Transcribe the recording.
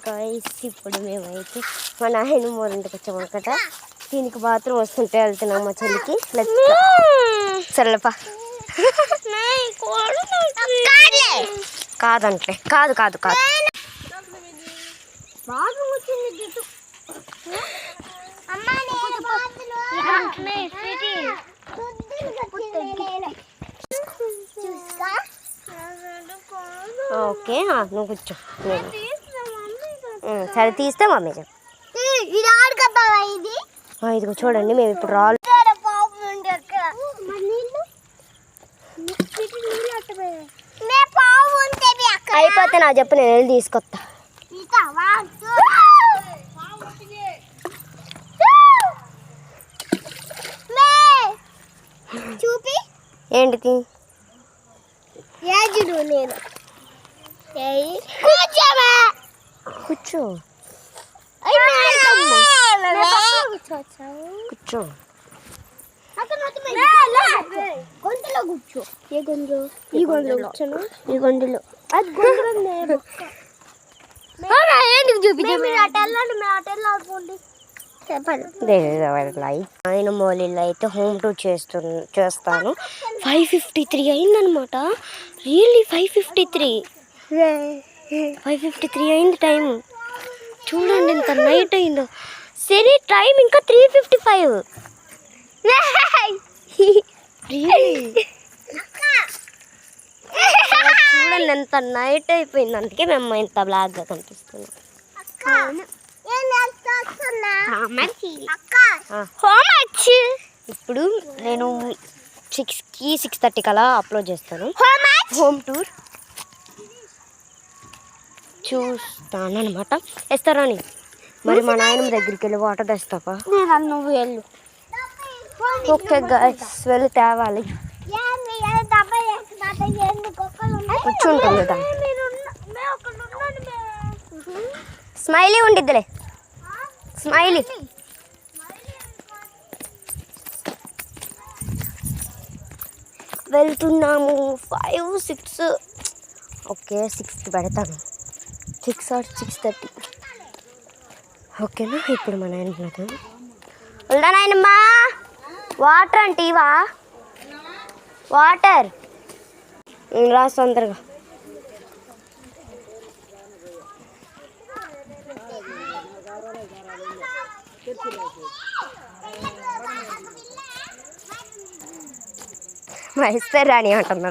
Guys ఇప్పుడు మేమైతే మా నాయన మోరింటికి వచ్చామన్నమాట. దీనికి బాత్రూమ్ వస్తుంటే వెళ్తున్నాం మా చెల్లికి. సరేపా కాదంటే కాదు కాదు కాదు ఓకే నువ్వు కూర్చో. సరే తీస్తే మమ్మీ చెప్పు. ఇదిగో చూడండి మేము ఇప్పుడు రాళ్ళు అయిపోతే నా చెప్పు నేను వెళ్ళి తీసుకొస్తా. చూపి ఏంటిది నేను కూర్చో కూర్చో గొంతులో కూర్చో. ఏ గొంతులో? ఈ గొంతులో కూర్చోను. ఈ గొంతులో అది గొంతులో ఆయన మోలీలో అయితే హోమ్ టూర్ చేస్తాను. 5:53 అయిందనమాట. రియల్లీ 5:53 అయింది టైం. చూడండి ఎంత నైట్ అయిందో. సరే టైం ఇంకా 3:55. చూడండి ఎంత నైట్ అయిపోయింది. అందుకే మేము ఇంత బ్లాక్గా కనిపిస్తున్నాం. ఇప్పుడు నేను 6కి 6:30 కలా అప్లోడ్ చేస్తాను హోమ్ టూర్. చూస్తాను అనమాట. వేస్తారా అని మరి మా నాయనమ్మ దగ్గరికి వెళ్ళి వాటర్ తెస్తావా? నువ్వు వెళ్ళు. ఓకే గైస్ వెళ్ళి తేవాలి. కూర్చుంటుంది కదా. స్మైలీ ఉండిద్దిలే. స్మైలీ వెళ్తున్నాము. 5, 6 ఓకే 6కి పెడతాను. 6 or 6:30 ఓకేనా. ఇప్పుడు మా నాయన వెళ్దా నాయనమ్మా. వాటర్ అంటే ఇవా వాటర్ రాసి తొందరగా. మా ఇస్తే రాని అంటున్నా.